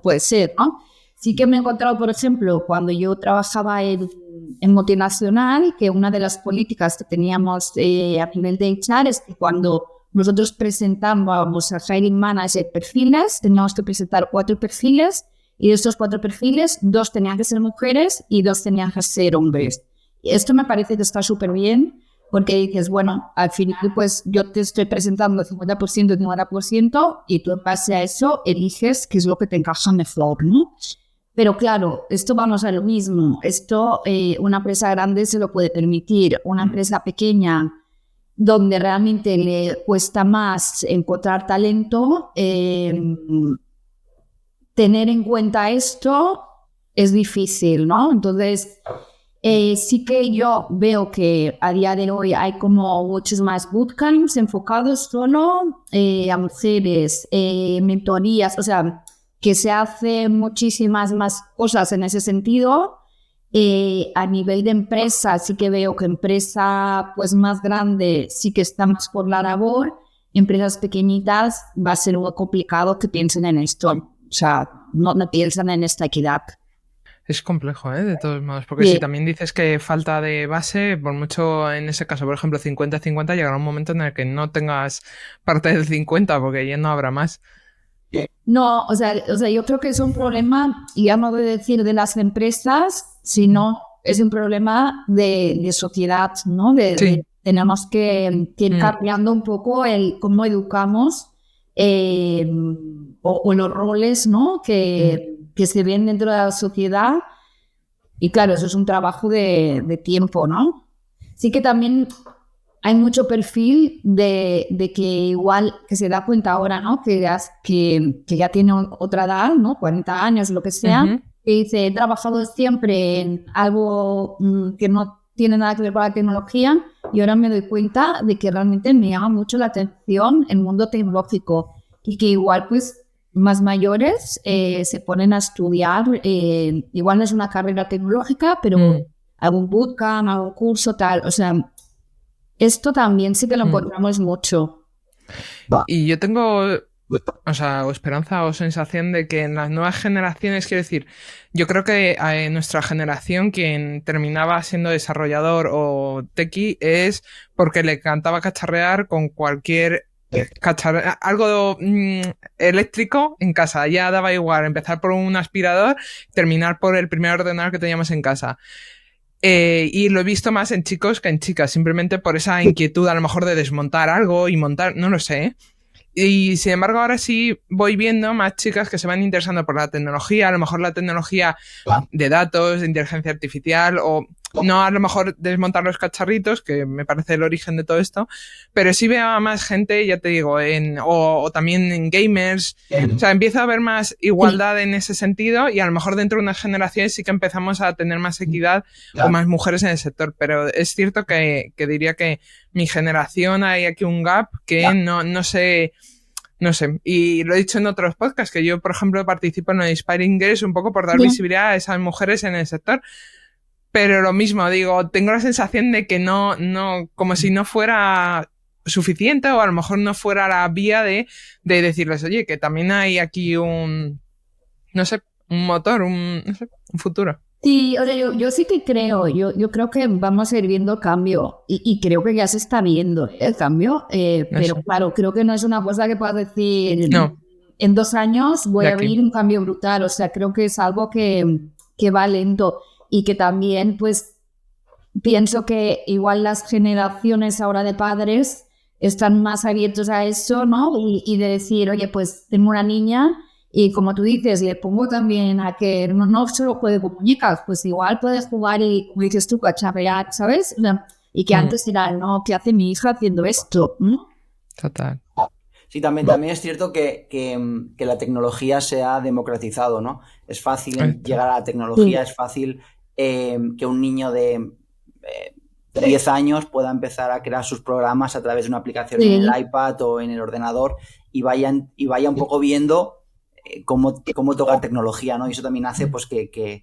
puede ser, ¿no? Sí que me he encontrado, por ejemplo, cuando yo trabajaba en multinacional, que una de las políticas que teníamos a nivel de HR es que cuando nosotros presentábamos a hiring manager perfiles, teníamos que presentar 4 perfiles y de estos 4 perfiles, 2 tenían que ser mujeres y 2 tenían que ser hombres. Y esto me parece que está súper bien, porque dices, bueno, al final pues yo te estoy presentando el 50% y 50% y tú en base a eso eliges qué es lo que te encaja mejor, ¿no? Pero claro, esto vamos a lo mismo. Esto una empresa grande se lo puede permitir. Una empresa pequeña, donde realmente le cuesta más encontrar talento, tener en cuenta esto es difícil, ¿no? Entonces, sí que yo veo que a día de hoy hay como muchos más bootcamps enfocados solo a mujeres, mentorías, o sea, que se hacen muchísimas más cosas en ese sentido. A nivel de empresa, sí que veo que empresa pues más grande sí que está más por la labor. Empresas pequeñitas va a ser muy complicado que piensen en esto. O sea, no piensan en esta equidad. Es complejo, de todos modos, porque si también dices que falta de base, por mucho en ese caso, por ejemplo, 50-50, llegará un momento en el que no tengas parte del 50, porque ya no habrá más. No, o sea, yo creo que es un problema, ya no voy a decir de las empresas, sino es un problema de sociedad, ¿no? Sí. Tenemos que ir cambiando un poco el cómo educamos o los roles, ¿no? que se ven dentro de la sociedad. Y claro, eso es un trabajo de tiempo, ¿no? Sí que también hay mucho perfil de que igual, que se da cuenta ahora, ¿no? Que ya tiene otra edad, ¿no? 40 años, lo que sea, que dice, he trabajado siempre en algo que no tiene nada que ver con la tecnología y ahora me doy cuenta de que realmente me llama mucho la atención el mundo tecnológico y que igual, pues, más mayores se ponen a estudiar, igual no es una carrera tecnológica, pero algún bootcamp, algún curso, tal. O sea, esto también sí que lo encontramos mucho. Y yo tengo, o sea, o esperanza o sensación de que en las nuevas generaciones, quiero decir, yo creo que en nuestra generación quien terminaba siendo desarrollador o techie es porque le encantaba cacharrear con cualquier algo eléctrico en casa. Ya daba igual empezar por un aspirador, terminar por el primer ordenador que teníamos en casa. Y lo he visto más en chicos que en chicas, simplemente por esa inquietud a lo mejor de desmontar algo y montar, no lo sé. Y sin embargo ahora sí voy viendo más chicas que se van interesando por la tecnología, a lo mejor la tecnología de datos, de inteligencia artificial, o no a lo mejor desmontar los cacharritos, que me parece el origen de todo esto, pero sí veo a más gente, ya te digo, o también en gamers, o sea, empieza a haber más igualdad en ese sentido y a lo mejor dentro de unas generaciones sí que empezamos a tener más equidad o más mujeres en el sector, pero es cierto que diría que mi generación hay aquí un gap que no sé, y lo he dicho en otros podcasts, que yo, por ejemplo, participo en el Inspiring Girls un poco por dar visibilidad a esas mujeres en el sector, pero lo mismo, digo, tengo la sensación de que no, como si no fuera suficiente o a lo mejor no fuera la vía de decirles, oye, que también hay aquí un motor, un futuro. Sí, o sea, yo sí que creo, yo creo que vamos a ir viendo cambio y creo que ya se está viendo el cambio, pero claro, creo que no es una cosa que puedas decir, en 2 años voy a ver un cambio brutal, o sea, creo que es algo que va lento y que también pues pienso que igual las generaciones ahora de padres están más abiertos a eso, ¿no? Y de decir, oye, pues tengo una niña. Y como tú dices, le pongo también a que no solo juegue con muñecas, pues igual puedes jugar y, como dices tú, cacharrear, ¿sabes? Y que antes era, no, ¿qué hace mi hija haciendo esto? Total. Sí, también es cierto que la tecnología se ha democratizado, ¿no? Es fácil llegar a la tecnología, es fácil que un niño de 10 años pueda empezar a crear sus programas a través de una aplicación en el iPad o en el ordenador y vaya un poco viendo cómo tocar tecnología, ¿no? Y eso también hace pues que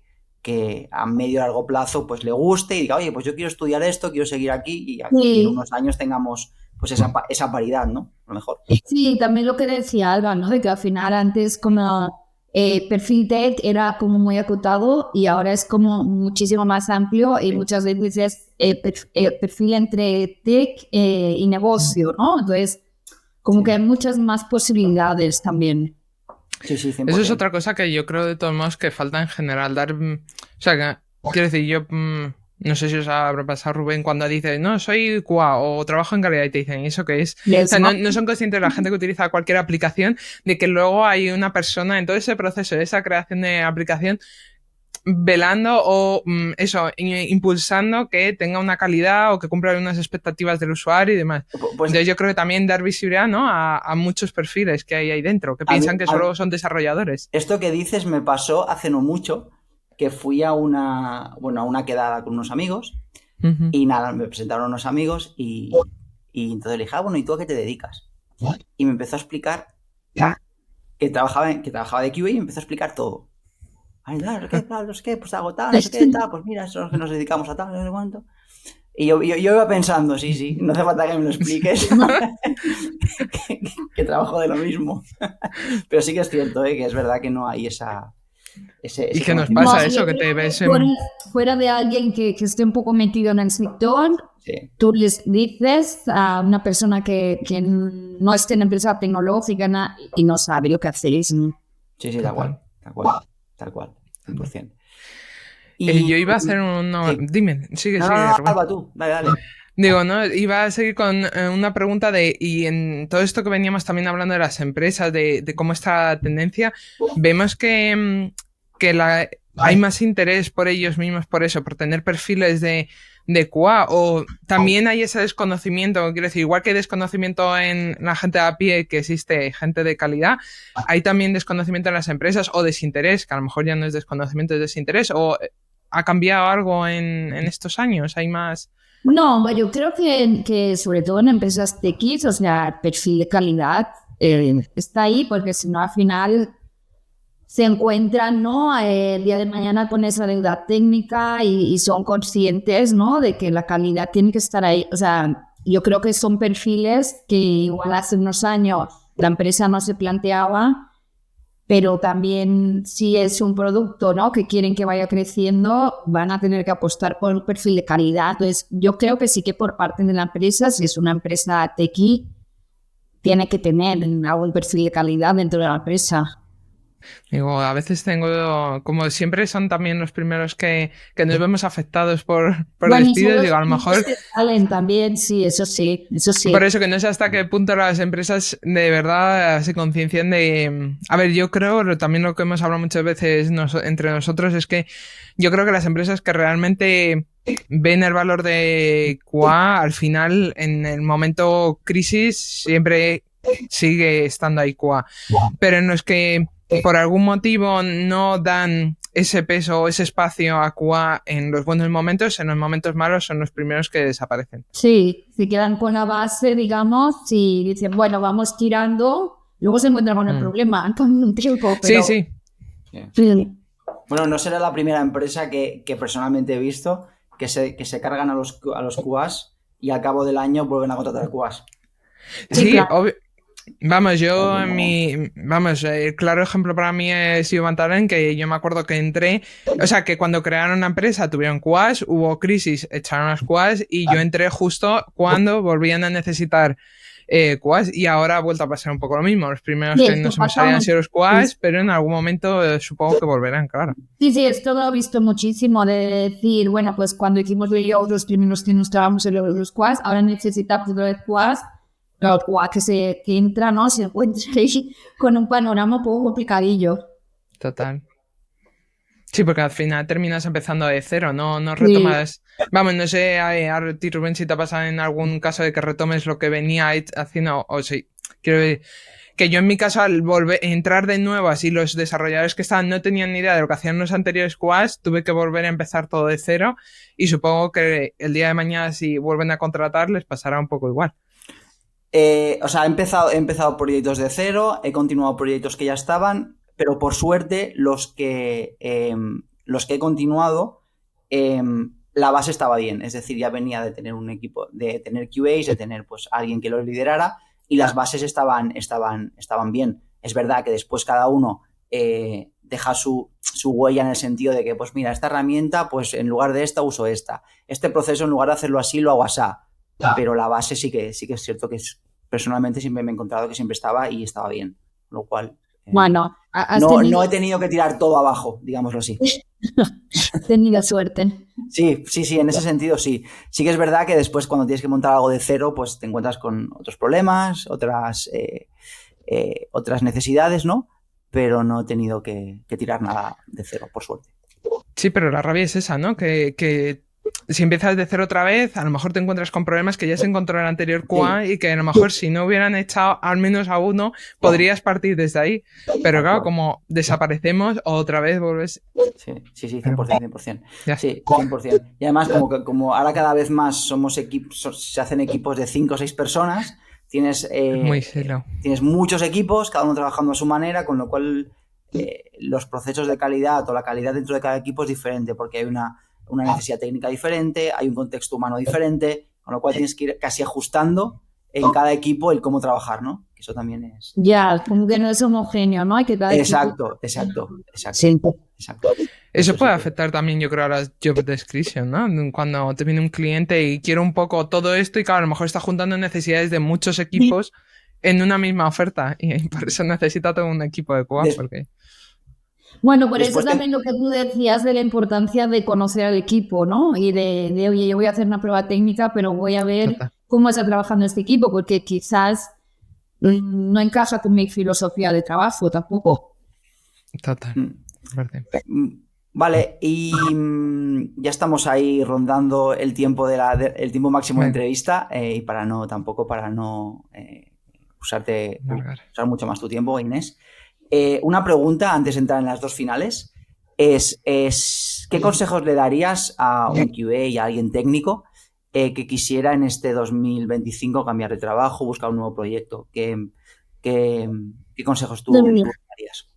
a medio y largo plazo pues le guste y diga, oye, pues yo quiero estudiar esto, quiero seguir aquí y en unos años tengamos pues esa paridad, ¿no? A lo mejor. Sí, también lo que decía Alba, ¿no? De que al final antes como perfil tech era como muy acotado y ahora es como muchísimo más amplio y muchas veces es perfil entre tech y negocio, ¿no? Entonces, como que hay muchas más posibilidades también. Sí, 100%. Eso es otra cosa que yo creo de todos modos que falta en general dar, o sea, que, quiero decir, yo no sé si os habrá pasado, Rubén, cuando dices, no, soy QA o trabajo en calidad y te dicen, ¿y eso qué es? O sea, no son conscientes la gente que utiliza cualquier aplicación de que luego hay una persona en todo ese proceso, de esa creación de aplicación, velando o impulsando que tenga una calidad o que cumpla unas expectativas del usuario y demás. Pues, entonces yo creo que también dar visibilidad, ¿no? a muchos perfiles que hay ahí dentro, que piensan que solo son desarrolladores. Esto que dices me pasó hace no mucho, que fui a una quedada con unos amigos y nada, me presentaron unos amigos y entonces le dije, bueno, ¿y tú a qué te dedicas? Y me empezó a explicar que trabajaba de QA y me empezó a explicar todo. Ay, claro, no sé qué, pues hago tal, no sé qué, tal, pues mira, son los que nos dedicamos a tal, no sé cuánto. Y yo iba pensando, sí, no hace falta que me lo expliques, que trabajo de lo mismo. Pero sí que es cierto, que es verdad que no hay ese ¿Y qué nos pasa eso? Que te ves fuera de alguien que esté un poco metido en el sector, tú les dices a una persona que no esté en empresa tecnológica y no sabe lo que hacéis. Sí, tal cual, 100%. Y yo iba a hacer dime, sigue, Rubén. Alba, tú, dale. Digo, ¿no? Iba a seguir con una pregunta y en todo esto que veníamos también hablando de las empresas, de cómo está la tendencia, vemos que hay más interés por ellos mismos, por eso, por tener perfiles de QA, o también hay ese desconocimiento, quiero decir, igual que hay desconocimiento en la gente a pie, que existe gente de calidad, hay también desconocimiento en las empresas o desinterés, que a lo mejor ya no es desconocimiento, es desinterés, o ha cambiado algo en estos años, hay más... No, yo creo que sobre todo en empresas TX, o sea, el perfil de calidad está ahí porque si no al final se encuentran, ¿no? El día de mañana con esa deuda técnica y son conscientes, ¿no? De que la calidad tiene que estar ahí. O sea, yo creo que son perfiles que igual hace unos años la empresa no se planteaba, pero también si es un producto, ¿no? Que quieren que vaya creciendo, van a tener que apostar por un perfil de calidad. Entonces, yo creo que sí que por parte de la empresa, si es una empresa tequi, tiene que tener algún perfil de calidad dentro de la empresa. Digo, a veces tengo, como siempre son también los primeros que nos vemos afectados por Bueno, despidos, digo, a lo mejor... que salen también, sí, eso sí, eso sí. Por eso que no sé hasta qué punto las empresas de verdad se conciencian de... A ver, yo creo, también lo que hemos hablado muchas veces entre nosotros es que yo creo que las empresas que realmente ven el valor de QA, al final, en el momento crisis, siempre sigue estando ahí QA. Pero no es que por algún motivo no dan ese peso o ese espacio a QA en los buenos momentos, en los momentos malos son los primeros que desaparecen. Sí, se quedan con la base, digamos, y dicen, bueno, vamos tirando, luego se encuentran con el problema con un tiempo, pero... Sí. Sí. Bueno, no será la primera empresa que personalmente he visto que se cargan a los QAs y al cabo del año vuelven a contratar QAs. Sí, claro. Vamos, yo el claro ejemplo para mí es Ivan Talent, que yo me acuerdo que entré, o sea, que cuando crearon una empresa tuvieron QAs, hubo crisis, echaron las QAs y yo entré justo cuando volvían a necesitar QAs y ahora ha vuelto a pasar un poco lo mismo. Los primeros Sí, que no se me salían han sido los QAs, pero en algún momento supongo que volverán, claro. Sí, esto lo he visto muchísimo de decir, bueno, pues cuando hicimos los primeros que nos estábamos en los QAs, ahora necesitamos los QAs. Claro, que entra, ¿no? Se encuentra ahí con un panorama un poco complicadillo. Total. Sí, porque al final terminas empezando de cero, no retomas... Sí. Vamos, no sé, a ti, Rubén, si te ha pasado en algún caso de que retomes lo que venía haciendo, o sí, quiero decir, que yo en mi caso al entrar de nuevo, así los desarrolladores que estaban no tenían ni idea de lo que hacían los anteriores QAs, tuve que volver a empezar todo de cero y supongo que el día de mañana si vuelven a contratar les pasará un poco igual. O sea, he empezado proyectos de cero, he continuado proyectos que ya estaban, pero por suerte los que he continuado, la base estaba bien. Es decir, ya venía de tener un equipo, de tener QAs, de tener pues alguien que lo liderara y las bases estaban bien. Es verdad que después cada uno deja su huella en el sentido de que, pues mira, esta herramienta, pues en lugar de esta uso esta. Este proceso, en lugar de hacerlo así, lo hago asá. Pero la base sí que es cierto que personalmente siempre me he encontrado que siempre estaba y estaba bien, lo cual bueno, no he tenido que tirar todo abajo, digámoslo así. Has tenido suerte. Sí, en ese sentido sí. Sí que es verdad que después cuando tienes que montar algo de cero, pues te encuentras con otros problemas, otras necesidades, ¿no? Pero no he tenido que tirar nada de cero, por suerte. Sí, pero la rabia es esa, ¿no? Que si empiezas de cero otra vez, a lo mejor te encuentras con problemas que ya se encontró en el anterior QA y que a lo mejor si no hubieran echado al menos a uno, podrías partir desde ahí. Pero claro, como desaparecemos, otra vez vuelves... Sí, 100%. Sí, 100%. Y además, como ahora cada vez más somos equipos, se hacen equipos de 5 o 6 personas, tienes muchos equipos, cada uno trabajando a su manera, con lo cual los procesos de calidad o la calidad dentro de cada equipo es diferente, porque hay una necesidad técnica diferente, hay un contexto humano diferente, con lo cual tienes que ir casi ajustando en cada equipo el cómo trabajar, ¿no? Que eso también es... Ya, como que no es homogéneo, ¿no? Hay que cada Exacto. Sí. Exacto. Eso puede afectar también, yo creo, a las job description, ¿no? Cuando te viene un cliente y quiere un poco todo esto y claro, a lo mejor está juntando necesidades de muchos equipos en una misma oferta y por eso necesita todo un equipo de QA, porque... Bueno, por eso Después también lo que tú decías de la importancia de conocer al equipo, ¿no? Y oye, yo voy a hacer una prueba técnica, pero voy a ver Total, cómo está trabajando este equipo, porque quizás no encaja con mi filosofía de trabajo tampoco. total. Mm, Aparte. Vale, y ya estamos ahí rondando el tiempo el tiempo máximo de Venga, entrevista y para no largar. usar mucho más tu tiempo, Inés. Una pregunta antes de entrar en las dos finales es ¿qué consejos le darías a un QA y a alguien técnico que quisiera en este 2025 cambiar de trabajo, buscar un nuevo proyecto? ¿Qué, qué consejos tú darías?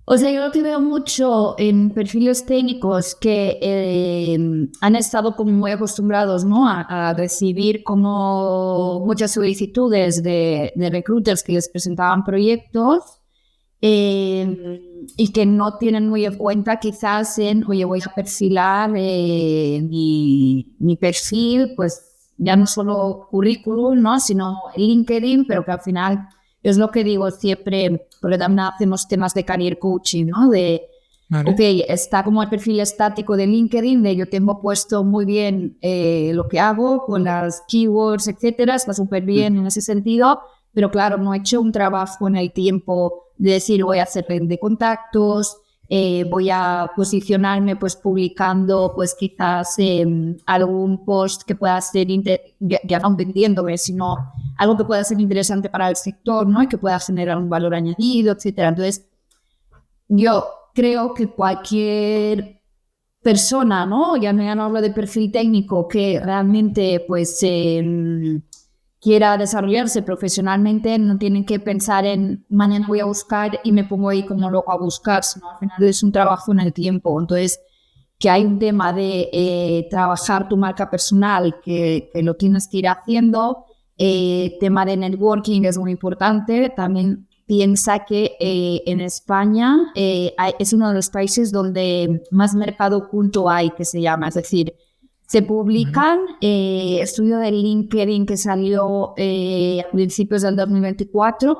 O sea, yo lo que veo mucho en perfiles técnicos que han estado como muy acostumbrados, ¿no? a recibir como muchas solicitudes de recruiters que les presentaban proyectos y que no tienen muy en cuenta quizás oye, voy a perfilar mi perfil, pues ya no solo currículum, ¿no? Sino LinkedIn, pero que al final es lo que digo siempre, porque también hacemos temas de career coaching, ¿no? Ok, Vale. está como el perfil estático de LinkedIn, de yo tengo puesto muy bien lo que hago con las keywords, etcétera, está súper bien en ese sentido, pero claro, no he hecho un trabajo en el tiempo de decir voy a hacer red de contactos, voy a posicionarme pues publicando pues quizás algún post que pueda ser, ya no vendiéndome, sino algo que pueda ser interesante para el sector, ¿no? Y que pueda generar un valor añadido, etcétera. Entonces, yo creo que cualquier persona, ¿no? Ya no hablo de perfil técnico, que realmente pues quiera desarrollarse profesionalmente, no tienen que pensar en mañana voy a buscar y me pongo ahí como loco a buscar, sino al final es un trabajo en el tiempo. Entonces, que hay un tema de trabajar tu marca personal, que lo tienes que ir haciendo. Tema de networking es muy importante. También piensa que en España es uno de los países donde más mercado oculto hay, que se llama. Es decir, se Vale. publican estudio de LinkedIn que salió a principios del 2024,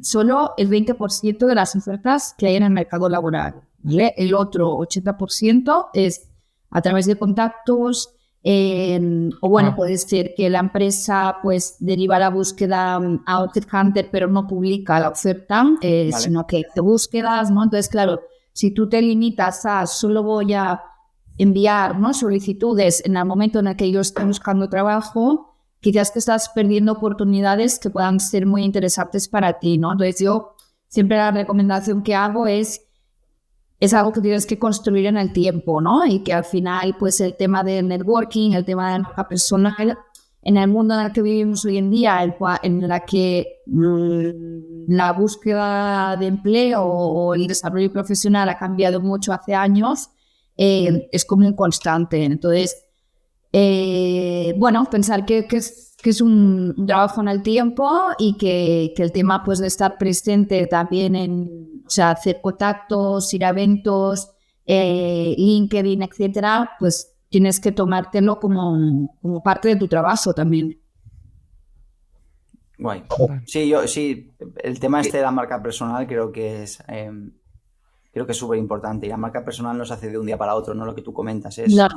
solo el 20% de las ofertas que hay en el mercado laboral, ¿vale? El otro 80% es a través de contactos, o bueno, Wow. puede ser que la empresa pues deriva la búsqueda a Headhunter, pero no publica la oferta, ¿Vale? sino que te búsquedas, ¿no? Entonces, claro, si tú te limitas a solo voy a enviar, ¿no? solicitudes en el momento en el que yo estoy buscando trabajo, quizás te estás perdiendo oportunidades que puedan ser muy interesantes para ti, ¿no? Entonces yo siempre la recomendación que hago es algo que tienes que construir en el tiempo, ¿no? Y que al final, pues el tema del networking, el tema de la marca personal, en el mundo en el que vivimos hoy en día, en la que la búsqueda de empleo o el desarrollo profesional ha cambiado mucho hace años, es como un constante. Entonces, bueno, pensar que es un trabajo en el tiempo y que el tema pues de estar presente también o sea, hacer contactos, ir a eventos, LinkedIn, etcétera, pues tienes que tomártelo como parte de tu trabajo también. Guay. Total. Sí, el tema este de la marca personal creo que es súper importante y la marca personal no se hace de un día para otro, no lo que tú comentas, Claro.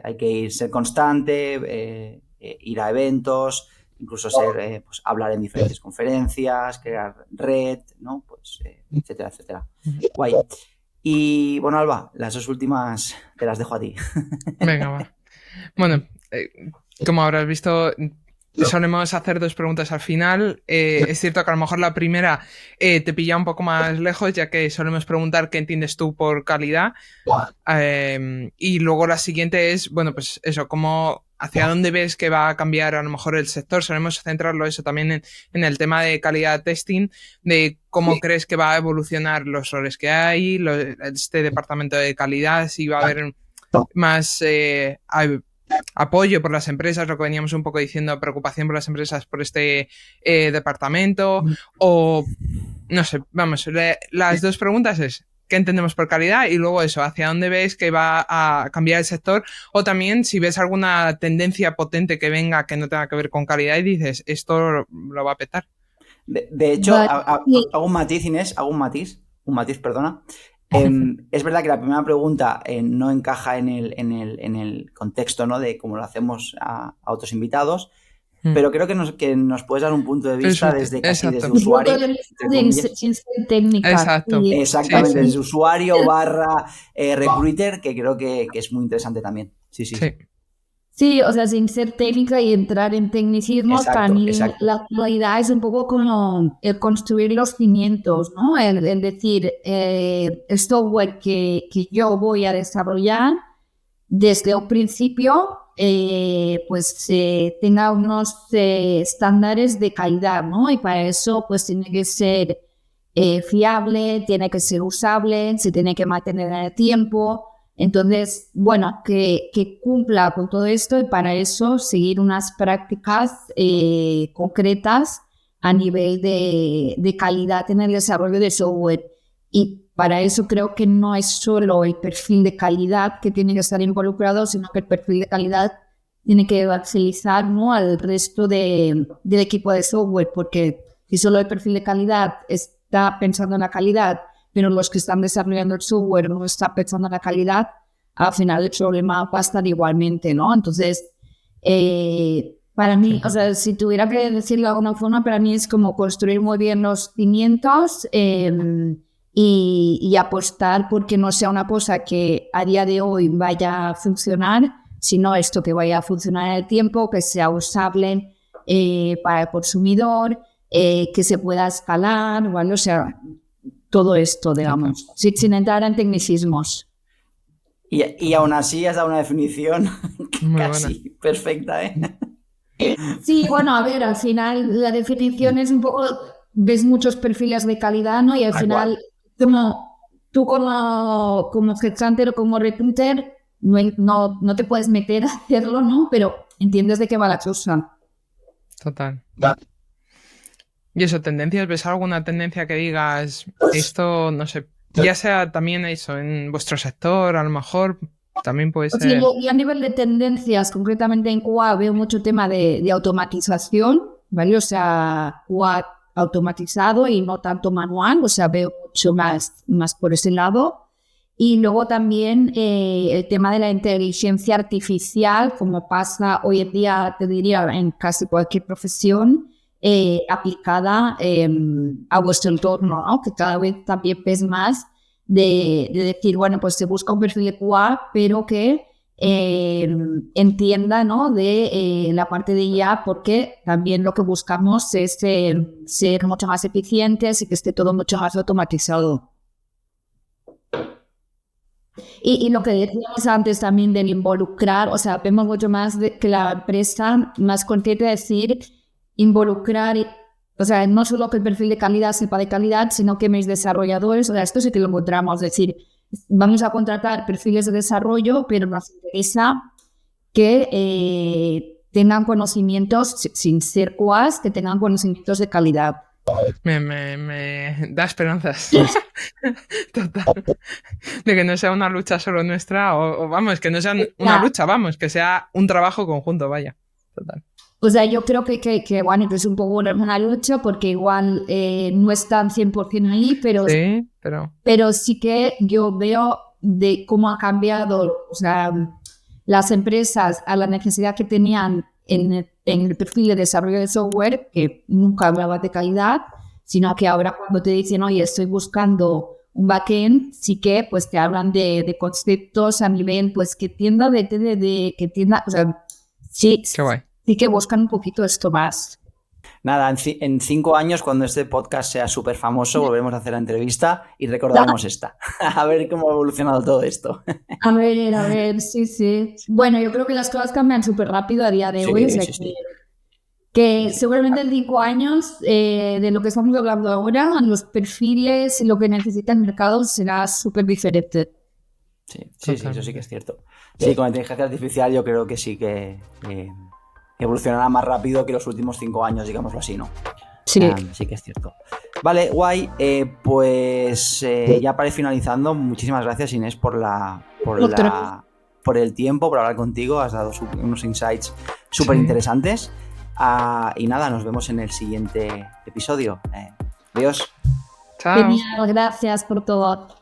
hay que ser constante, ir a eventos, incluso pues, hablar en diferentes conferencias, crear red, ¿no? Pues, etcétera, etcétera. Ujú. Guay. Y bueno, Alba, las dos últimas te las dejo a ti. Venga, va. Bueno, como habrás visto, solemos hacer dos preguntas al final. Es cierto que a lo mejor la primera te pilla un poco más lejos, ya que solemos preguntar qué entiendes tú por calidad. Y luego la siguiente es, bueno, pues eso, cómo, hacia dónde ves que va a cambiar a lo mejor el sector. Solemos centrarlo eso también en el tema de calidad testing, de cómo crees que va a evolucionar los roles que hay, este departamento de calidad, si va a haber más apoyo por las empresas, lo que veníamos un poco diciendo, preocupación por las empresas por este departamento, o no sé, vamos, las dos preguntas es ¿qué entendemos por calidad? Y luego eso, ¿hacia dónde ves que va a cambiar el sector? O también si ves alguna tendencia potente que venga que no tenga que ver con calidad y dices, esto lo va a petar. De hecho, hago un matiz, Inés, perdona. Es verdad que la primera pregunta no encaja en el contexto, ¿no? De cómo lo hacemos a otros invitados, pero creo que nos puedes dar un punto de vista desde usuario. Sin ser técnica. Exacto. Exactamente, desde usuario / recruiter, que creo que es muy interesante también. Sí. Sí, o sea, sin ser técnica y entrar en tecnicismos, para mí la actualidad es un poco como el construir los cimientos, ¿no? El decir, el software que yo voy a desarrollar desde un principio, pues tenga unos estándares de calidad, ¿no? Y para eso, pues tiene que ser fiable, tiene que ser usable, se tiene que mantener en el tiempo. Entonces, bueno, que cumpla con todo esto y para eso seguir unas prácticas concretas a nivel de calidad en el desarrollo de software. Y para eso creo que no es solo el perfil de calidad que tiene que estar involucrado, sino que el perfil de calidad tiene que evangelizar, ¿no?, al resto del equipo de software, porque si solo el perfil de calidad está pensando en la calidad, pero los que están desarrollando el software no están pensando en la calidad, al final el problema va a estar igualmente, ¿no? Entonces, para mí, o sea, si tuviera que decirlo de alguna forma, para mí es como construir muy bien los cimientos y apostar porque no sea una cosa que a día de hoy vaya a funcionar, sino esto que vaya a funcionar en el tiempo, que sea usable para el consumidor, que se pueda escalar, ¿vale? O sea, todo esto, digamos, sin entrar en tecnicismos. Y aún así has dado una definición muy casi buena. Perfecta, ¿eh? Sí, bueno, a ver, al final la definición es un poco, ves muchos perfiles de calidad, ¿no? Y al final, como tú como headhunter o como recruiter, no te puedes meter a hacerlo, ¿no? Pero entiendes de qué va la cosa. Total. ¿Y eso, tendencias? ¿Ves alguna tendencia que digas esto, no sé, ya sea también eso en vuestro sector, a lo mejor también puede ser? Sí, y a nivel de tendencias, concretamente en QA veo mucho tema de automatización, ¿vale? O sea, QA automatizado y no tanto manual, o sea, veo mucho más por ese lado. Y luego también el tema de la inteligencia artificial, como pasa hoy en día, te diría, en casi cualquier profesión, aplicada a vuestro entorno, ¿no? Que cada vez también ves más de decir, bueno, pues se busca un perfil de QA, pero que entienda, ¿no?, de la parte de IA, porque también lo que buscamos es ser mucho más eficientes y que esté todo mucho más automatizado. Y lo que decíamos antes también del involucrar, o sea, vemos mucho más que la empresa más consciente de decir involucrar, o sea, no solo que el perfil de calidad sepa de calidad, sino que mis desarrolladores, o sea, esto sí que lo encontramos, es decir, vamos a contratar perfiles de desarrollo, pero nos interesa que tengan conocimientos, sin ser QAs, que tengan conocimientos de calidad. Me da esperanzas. Total. De que no sea una lucha solo nuestra, o vamos, que no sea una lucha, vamos, que sea un trabajo conjunto, vaya. Total. O sea, yo creo que bueno, que es un poco una lucha porque igual no están 100% ahí, pero sí que yo veo de cómo ha cambiado, o sea, las empresas a la necesidad que tenían en el perfil de desarrollo de software, que nunca hablaba de calidad, sino que ahora cuando te dicen, oye, estoy buscando un backend, sí que pues te hablan de conceptos a nivel, pues que tienda que tienda, o sea, sí. Qué guay. Sí que buscan un poquito esto más. Nada, en 5 años, cuando este podcast sea súper famoso, volveremos a hacer la entrevista y recordaremos esta. A ver cómo ha evolucionado todo esto. A ver, sí. Bueno, yo creo que las cosas cambian súper rápido a día de hoy. O sea, que seguramente en 5 años, de lo que estamos hablando ahora, los perfiles y lo que necesita el mercado será súper diferente. Sí, eso sí que es cierto. Sí, con la inteligencia artificial yo creo que sí que evolucionará más rápido que los últimos 5 años, digámoslo así, ¿no? Sí. Sí que es cierto. Vale, guay. Pues ya para ir finalizando, muchísimas gracias, Inés, por el tiempo, por hablar contigo. Has dado unos insights súper interesantes. Y nada, nos vemos en el siguiente episodio. Adiós. Chao. Genial, gracias por todo.